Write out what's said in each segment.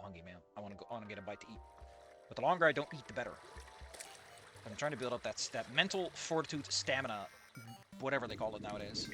hungry, man. I want to go on and get a bite to eat. But the longer I don't eat, the better. I'm trying to build up that mental fortitude, stamina, whatever they call it nowadays.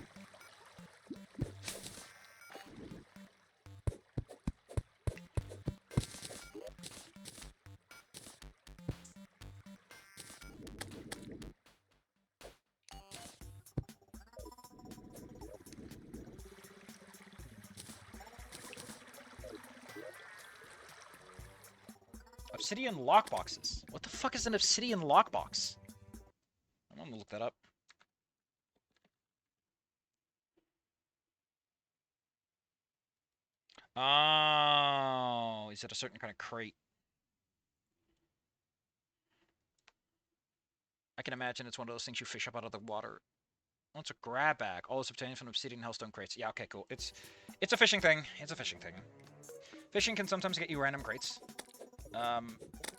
Obsidian lockboxes. What the fuck is an obsidian lockbox? I'm gonna look that up. Oh, is it a certain kind of crate? I can imagine it's one of those things you fish up out of the water. Oh, it's a grab bag. All is obtained from obsidian hellstone crates. Yeah, okay, cool. It's a fishing thing. It's a fishing thing. Fishing can sometimes get you random crates.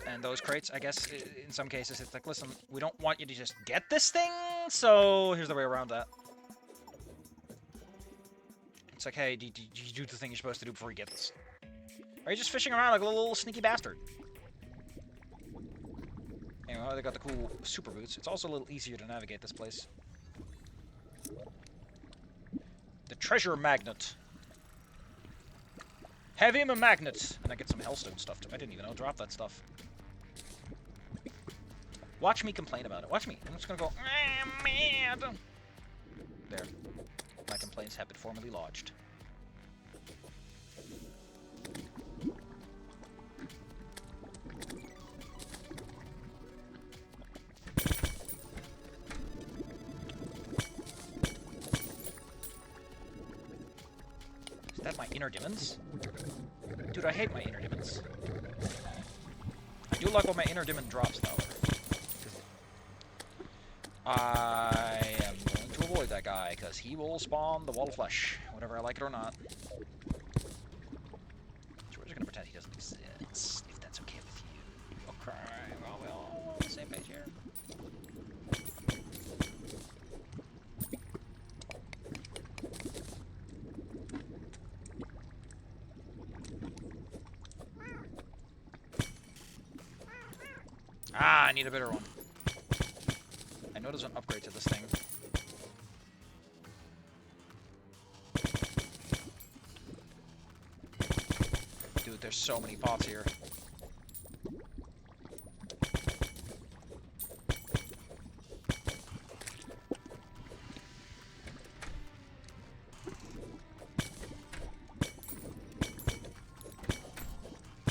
And those crates, I guess, in some cases, it's like, listen, we don't want you to just get this thing, so here's the way around that. It's like, hey, do you do the thing you're supposed to do before you get this? Or are you just fishing around like a little sneaky bastard? Anyway, they got the cool super boots. It's also a little easier to navigate this place. The treasure magnet. Have him a magnet! And I get some hellstone stuff too. I didn't even know. Drop that stuff. Watch me complain about it. Watch me. I'm just gonna go, ah, man. There. My complaints have been formally lodged. Is that my inner demons? Dude, I hate my inner demons. I do like when my inner demon drops, though. I am going to avoid that guy, because he will spawn the wall of flesh, whether I like it or not. So we're just going to pretend he doesn't exist, if that's okay with you. Okay, well, we're all on the same page here. Ah, I need a better one. I know there's an upgrade to this thing. Dude, there's so many pots here.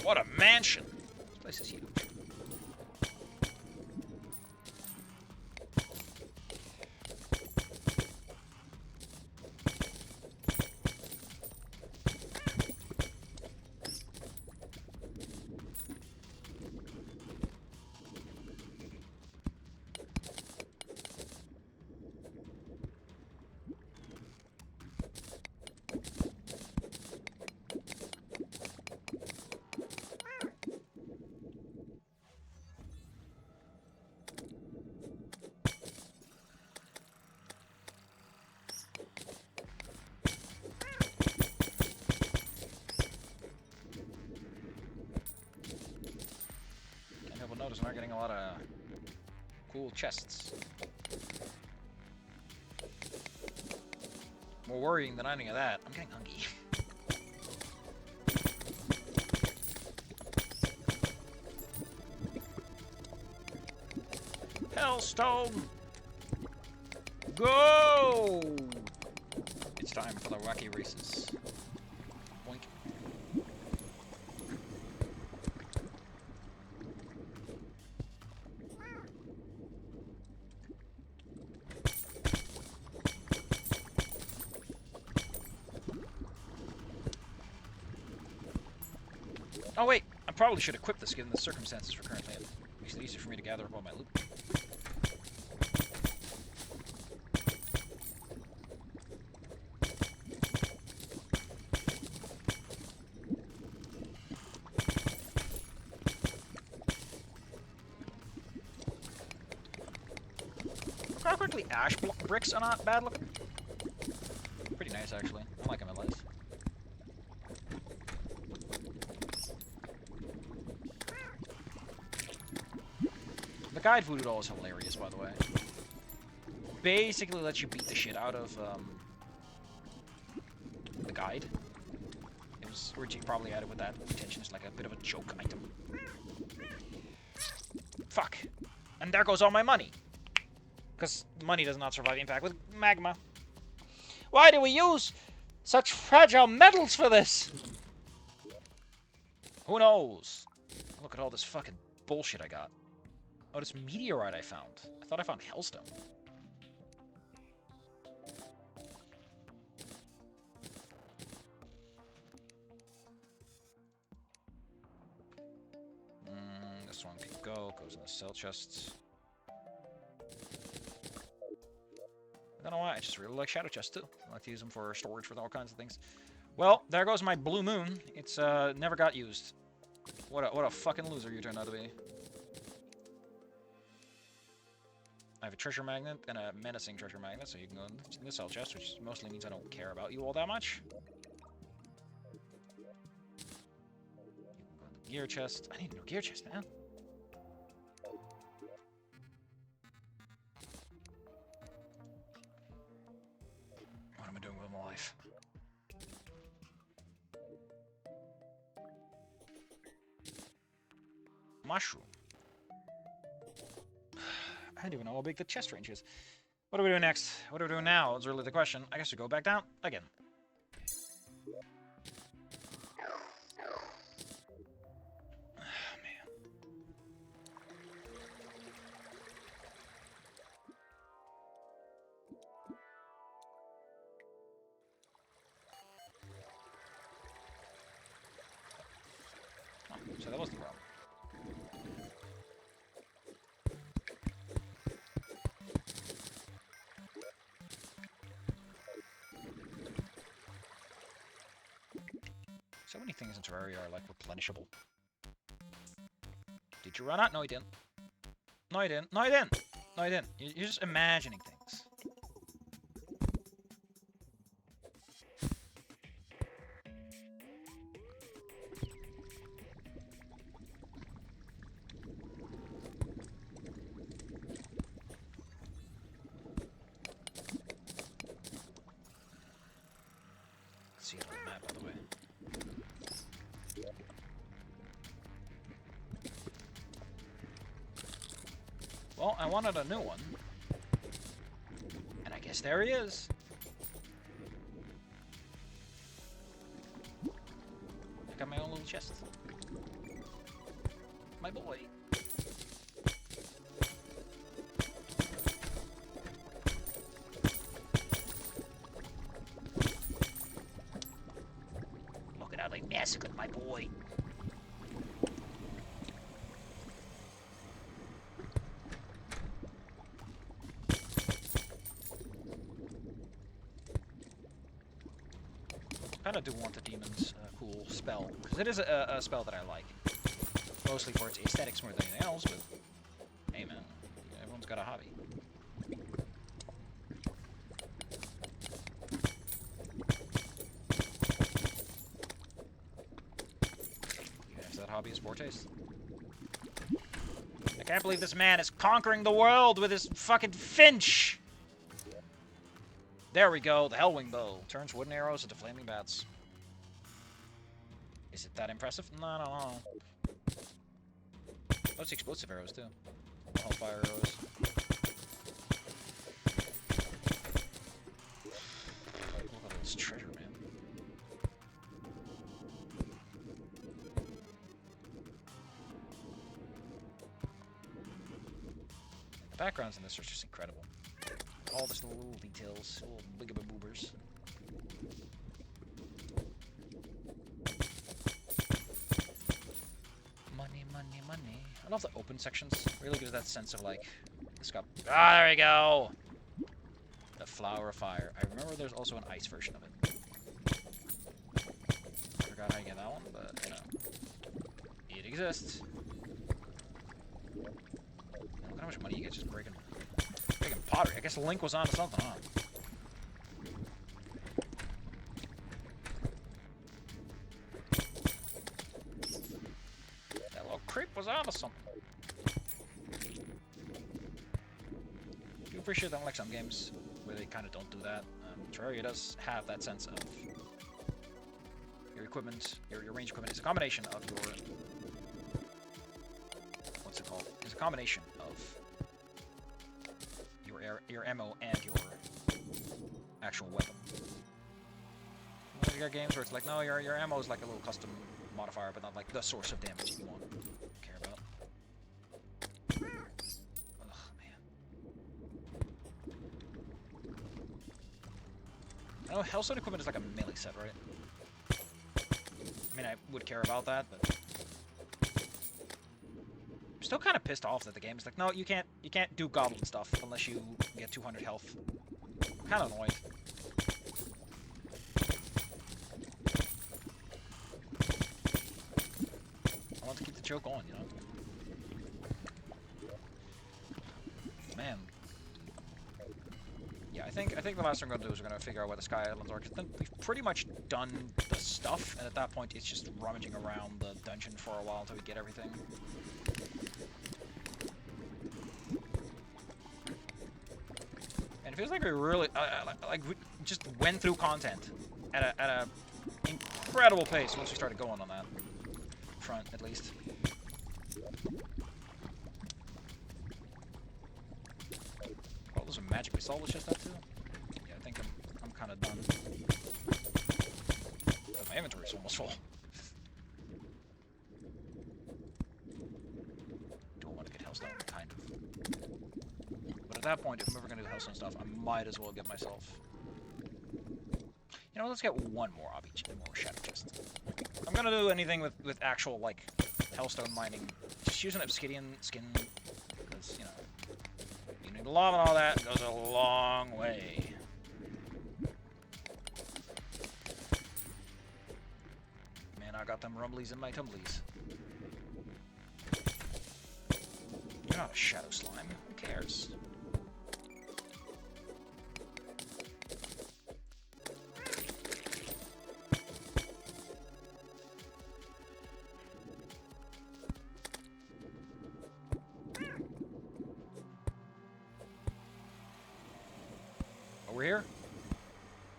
What a mansion! This place is huge. Notice I'm not getting a lot of cool chests. More worrying than any of that. I'm getting hungry. Hellstone! Go! It's time for the wacky races. Boink. Oh wait, I probably should equip this given the circumstances we're currently in. Makes it easier for me to gather up all my loot. How quickly ash bricks are not bad looking. Pretty nice actually. I like them at least. guide voodoo doll is hilarious, by the way. Basically lets you beat the shit out of the guide. It was originally probably added with that intention. It's like a bit of a joke item. Fuck. And there goes all my money. Because money does not survive impact with magma. Why do we use such fragile metals for this? Who knows? Look at all this fucking bullshit I got. Oh, this meteorite I found. I thought I found hellstone. This one can go. Goes in the cell chests. I don't know why. I just really like shadow chests too. I like to use them for storage for all kinds of things. Well, there goes my blue moon. It's never got used. What a fucking loser you turned out to be. I have a treasure magnet and a menacing treasure magnet, so you can go in the cell chest, which mostly means I don't care about you all that much. You can go in the gear chest. I need a new gear chest, man. What am I doing with my life? Mushroom. I don't even know how big the chest range is. What are we doing next? What are we doing now? Is really the question. I guess we go back down again. Man. Oh, so that was the problem. So many things in Terraria are, like, replenishable. Did you run out? No, you didn't. No, you didn't. No, you didn't. No, you didn't. You're just imagining things. Let's see the map, by the way. Well, I wanted a new one. And I guess there he is. I got my own little chest. My boy. Look at how they massacred my boy. I kind of do want the demon's cool spell, because it is a spell that I like. Mostly for its aesthetics more than anything else, but hey man, everyone's got a hobby. If that hobby is poor taste. I can't believe this man is conquering the world with his fucking finch! There we go, the Hellwing Bow. Turns wooden arrows into flaming bats. Is it that impressive? No, I don't know. Those explosive arrows, too. Hellfire arrows. Look at this treasure, man. The backgrounds in this are just incredible. All the little details, little biggaboobers. Money, money, money. I love the open sections. It really gives that sense of like, it's got. Ah, there we go. The flower of fire. I remember there's also an ice version of it. I forgot how you get that one, but you know, it exists. Look how much money you get just breaking pottery. I guess Link was onto something, huh? That little creep was onto something. appreciate that, like some games where they kind of don't do that. Terraria does have that sense of your equipment, your range equipment is a combination of your, what's it called? It's a combination of your ammo and your actual weapon. You got games where it's like, no, your ammo is like a little custom modifier, but not like the source of damage you want to care about. Ugh, man. I know Hellstone equipment is like a melee set, right? I mean, I would care about that, but I'm still kind of pissed off that the game is like, no, you can't do goblin stuff unless you get 200 health. I'm kind of annoyed. I want to keep the joke going, you know? Man. Yeah, I think the last thing we're gonna do is we're gonna figure out where the Sky Islands are, because then we've pretty much done the stuff, and at that point it's just rummaging around the dungeon for a while until we get everything. And it feels like we really, like we just went through content at a incredible pace once we started going on that front, at least. Oh, there's a magic missile was just that too. Yeah, I think I'm kind of done. But my inventory's almost full. Do I want to get Hellstone? Kind of. But at that point, if I'm ever going to do Hellstone stuff, I might as well get myself... You know, let's get one more shadow chest. I'm gonna do anything with actual, like, Hellstone mining. Just use an obsidian skin, because, you know, you need lava and all that. It goes a long way. Man, I got them rumblies in my tumblies. You're not a shadow slime. Who cares? We're here?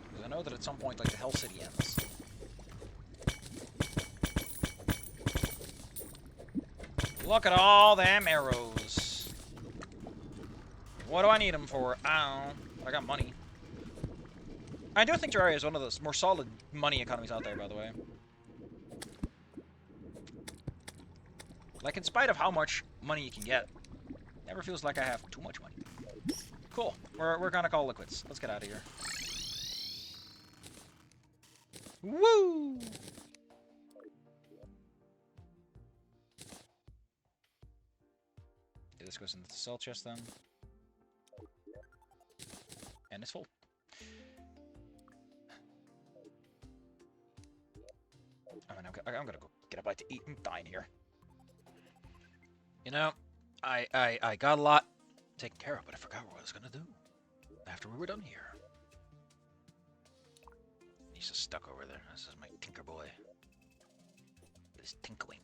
Because I know that at some point, like, the Hell City ends. Look at all them arrows. What do I need them for? I don't know. I got money. I do think Terraria is one of the more solid money economies out there, by the way. Like, in spite of how much money you can get, never feels like I have too much money. Cool. We're gonna call liquids. Let's get out of here. Woo! Okay, this goes into the salt chest then. And it's full. I mean, I'm gonna go get a bite to eat and dine here. You know, I got a lot taken care of, but I forgot what I was gonna do after we were done here. He's just stuck over there. This is my tinker boy. This tinkling.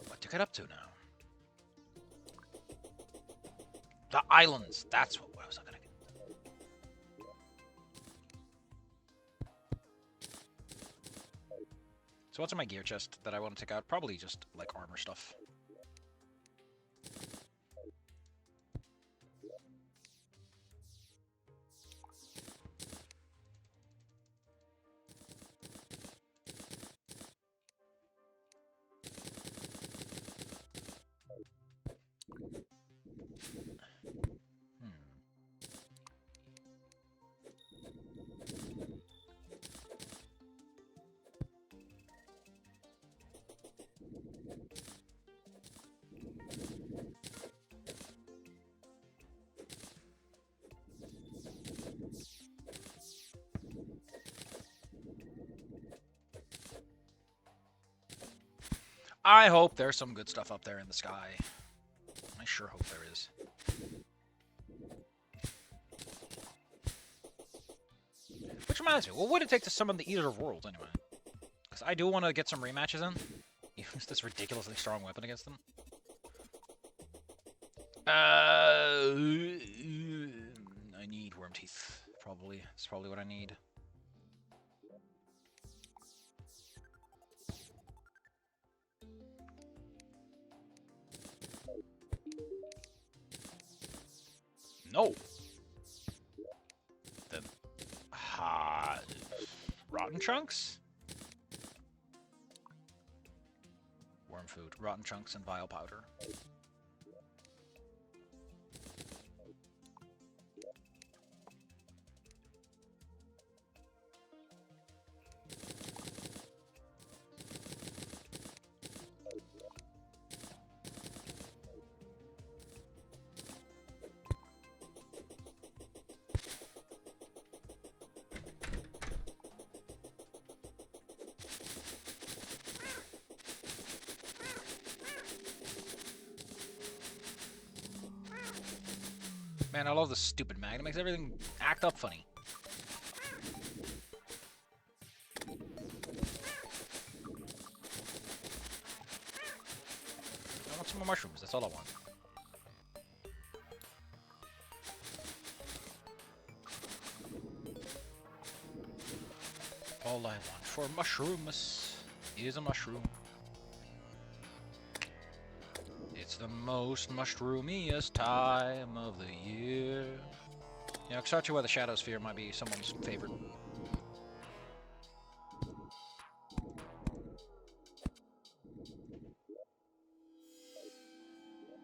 What to get up to now? The islands. That's what I was gonna get. So what's in my gear chest that I want to take out? Probably just like armor stuff. I hope there's some good stuff up there in the sky. I sure hope there is. Which reminds me, what would it take to summon the Eater of Worlds anyway? Because I do want to get some rematches in. Use this ridiculously strong weapon against them. I need worm teeth. Probably. That's probably what I need. No. The rotten chunks? Worm food, rotten chunks, and bile powder. Man, I love this stupid mag. It makes everything act up funny. I want some more mushrooms. That's all I want. All I want for mushrooms is a mushroom. It's the most mushroomiest time of the year. You know, Xartua the Shadow Sphere might be someone's favorite.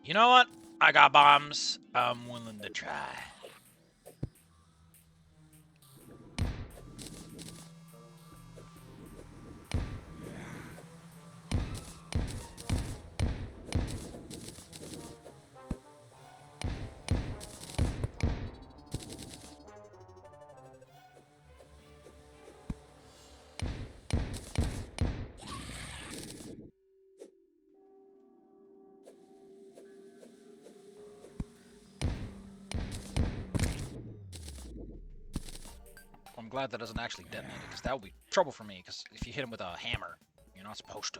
You know what? I got bombs. I'm willing to try. I'm glad that doesn't actually detonate it, because that would be trouble for me, because if you hit him with a hammer, you're not supposed to.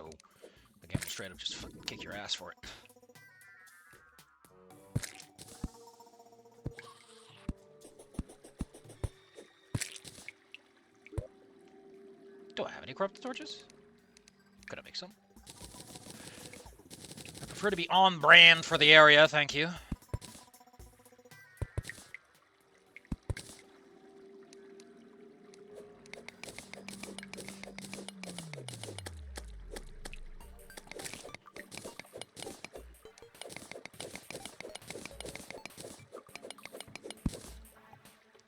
The game will straight up just fucking kick your ass for it. Do I have any corrupted torches? Could I make some? I prefer to be on brand for the area, thank you.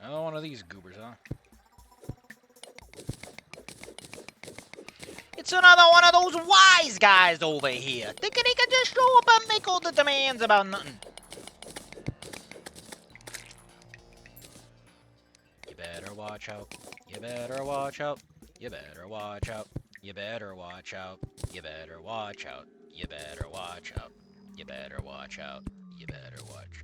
Oh, one of these goobers, huh? It's another one of those wise guys over here, thinking he can just show up and make all the demands about nothing. You better watch out. You better watch out. You better watch out. You better watch out. You better watch out. You better watch out. You better watch out. You better watch out.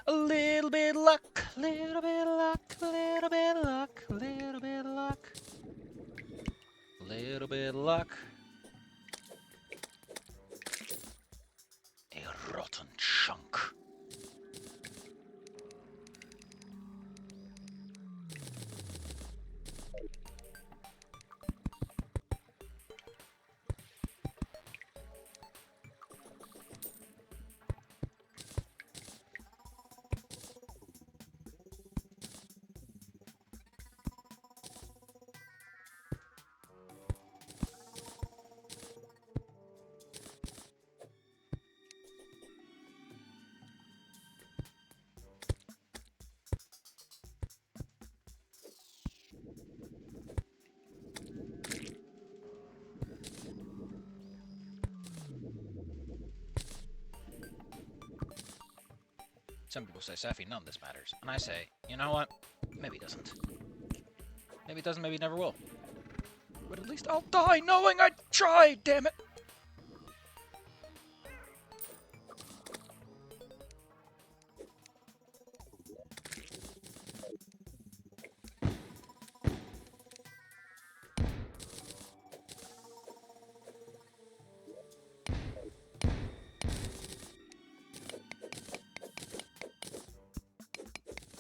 A little bit of luck, little bit of luck, little bit of luck, little bit of luck, little bit of luck. A rotten chunk. Some people say, Safi, none of this matters. And I say, you know what? Maybe it doesn't. Maybe it doesn't, maybe it never will. But at least I'll die knowing I tried, damn it!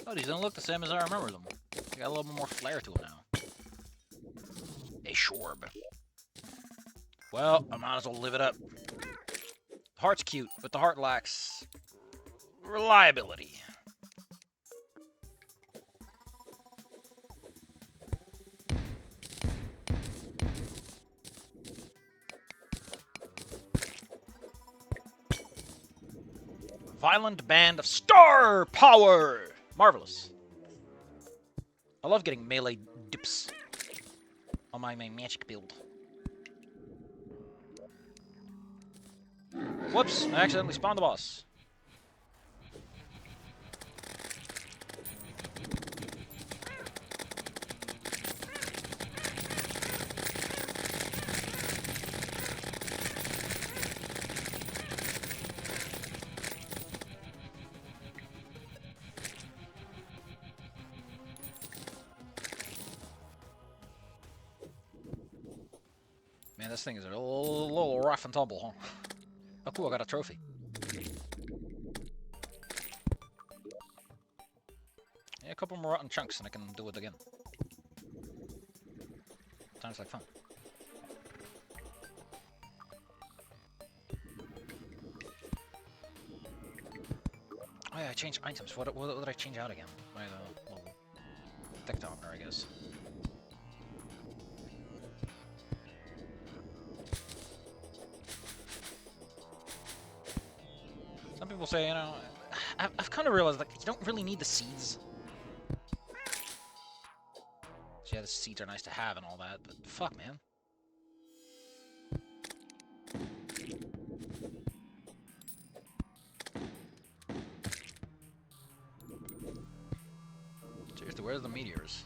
Oh, these don't look the same as I remember them. They got a little bit more flair to them now. A shorb. Well, I might as well live it up. The heart's cute, but the heart lacks reliability. Violent band of star power! Marvelous. I love getting melee dips on my magic build. Whoops, I accidentally spawned the boss. Man, this thing is a little rough and tumble, huh? Oh cool, I got a trophy. Yeah, a couple more rotten chunks and I can do it again. Sounds like fun. Oh yeah, I changed items. What did I change out again? My little deck topper, I guess. Some people say, you know, I've kind of realized, like, you don't really need the seeds. So yeah, the seeds are nice to have and all that, but fuck, man. Seriously, where's the meteors?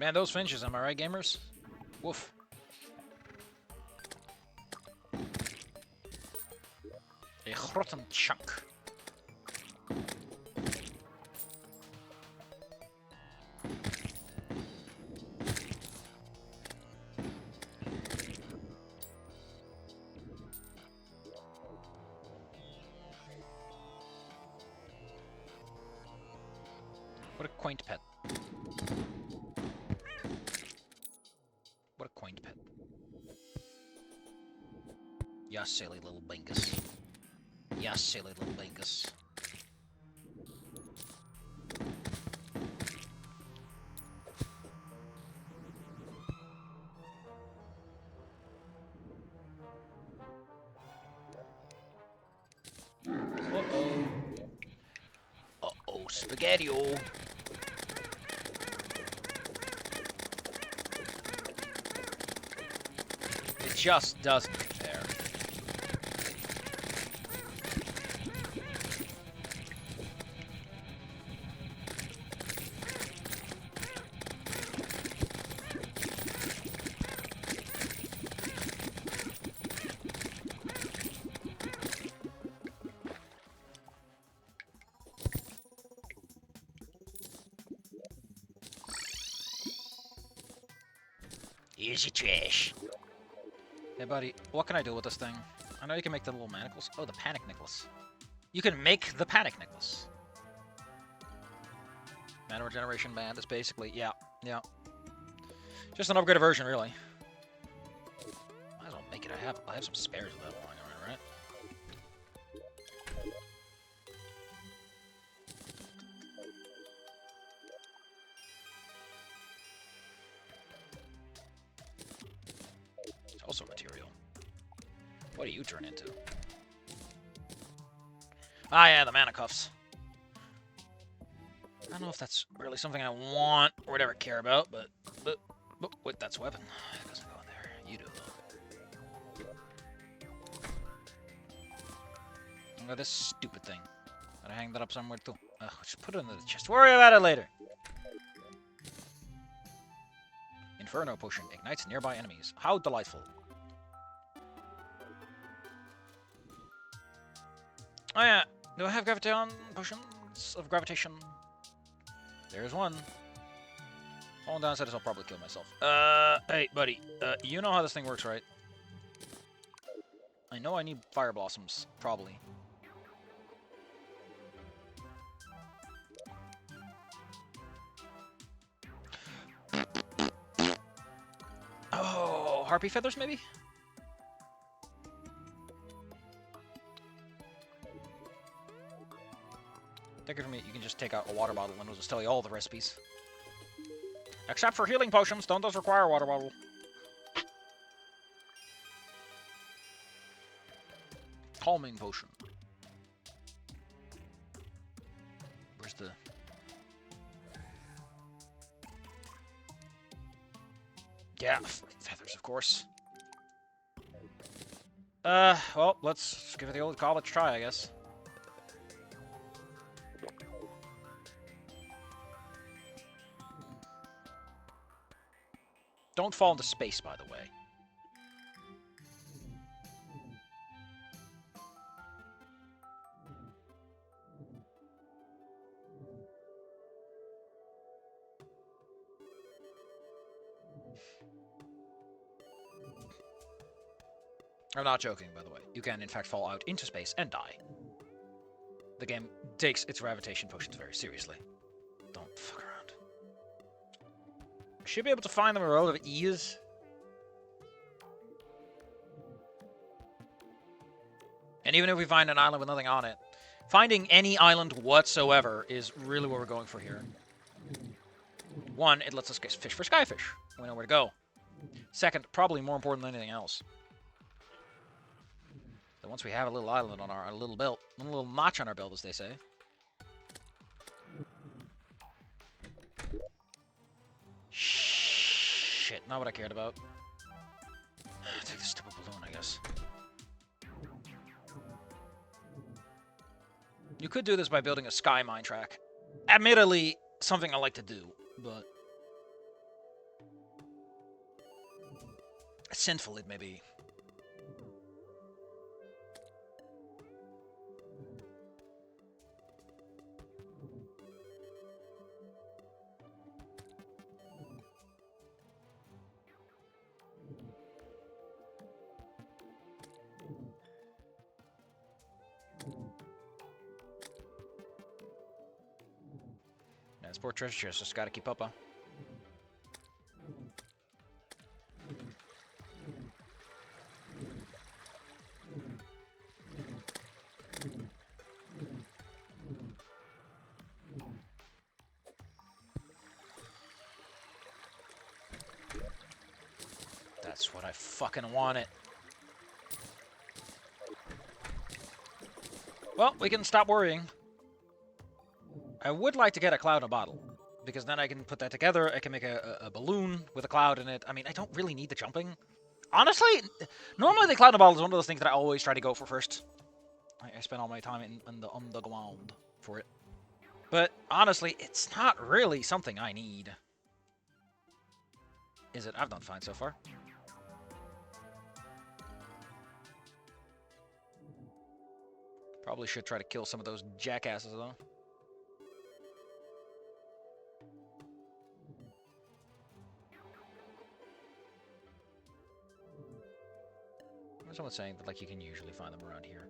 Man, those finches, am I right, gamers? Woof. A rotten chunk. What a quaint pet. What a quaint pet. Ya silly little bingus. Ya silly little bingus. Uh-oh. Uh-oh, spaghetti-o. It just doesn't compare. Here's your trash. Hey, buddy, what can I do with this thing? I know you can make the little manacles. Oh, the panic necklace. You can make the panic necklace. Mana regeneration band is basically, yeah. Just an upgraded version, really. Might as well make it. I have some spares at that point, right? also a material. What do you turn into? Ah, yeah, the mana cuffs. I don't know if that's really something I want or would ever care about, but wait, that's a weapon. It doesn't go in there. You do. Look at this stupid thing. Gotta hang that up somewhere too. Ugh, just put it in the chest. Worry about it later. Inferno potion ignites nearby enemies. How delightful. Oh yeah, do I have graviton potions of gravitation? There's one. Falling down said I'll probably kill myself. Hey, buddy. You know how this thing works, right? I know I need fire blossoms, probably. Oh, harpy feathers, maybe? Take it from me, you can just take out a water bottle and it'll just tell you all the recipes. Except for healing potions, don't those require a water bottle? Calming potion. Where's the... Yeah, feathers, of course. Well, let's give it the old college try, I guess. Don't fall into space, by the way. I'm not joking, by the way. You can, in fact, fall out into space and die. The game takes its gravitation potions very seriously. Don't fuck around. Should be able to find them with relative ease. And even if we find an island with nothing on it, finding any island whatsoever is really what we're going for here. One, it lets us fish for skyfish. We know where to go. Second, probably more important than anything else. So once we have a little island on our little belt, a little notch on our belt, as they say. Shit, not what I cared about. Take this stupid balloon, I guess. You could do this by building a sky mine track. Admittedly, something I like to do, but... sinful it may be. Yeah, this poor treasure chest just gotta keep up, huh? That's what I fucking wanted. Well, we can stop worrying. I would like to get a cloud in a bottle, because then I can put that together. I can make a balloon with a cloud in it. I mean, I don't really need the jumping. Honestly, normally the cloud in a bottle is one of those things that I always try to go for first. I spend all my time on the ground for it. But honestly, it's not really something I need. Is it? I've done fine so far. Probably should try to kill some of those jackasses, though. Someone's saying that, like, you can usually find them around here.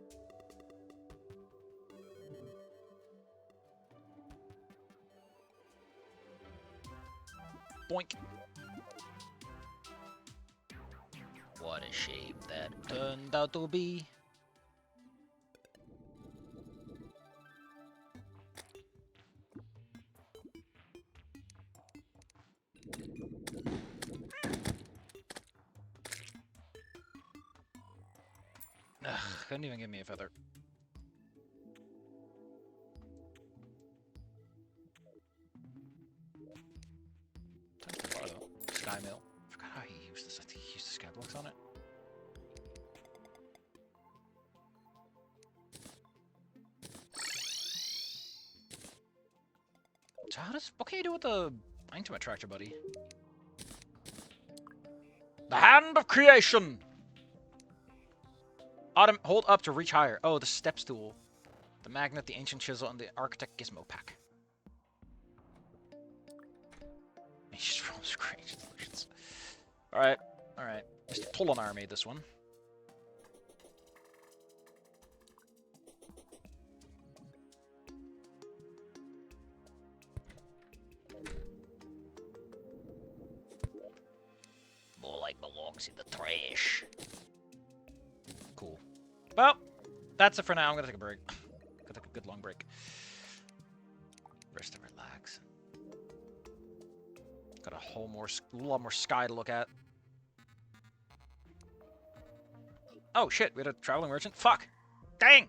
Boink. What a shape that turned out to be. couldn't even give me a feather. Times the bar, though. Sky Mill. I forgot how he used this. I think he used the sky blocks on it. So what can you do with the item attractor, buddy? The hand of creation! Hold up to reach higher. Oh, the step stool. The magnet, the ancient chisel, and the architect gizmo pack. He just rolls great solutions. Alright, alright. Mr. Tolinar made this one. More like belongs in the trash. Cool. Well, that's it for now. I'm gonna take a break. Gonna take a good long break. Rest and relax. Got a lot more sky to look at. Oh shit, we had a traveling merchant? Fuck! Dang!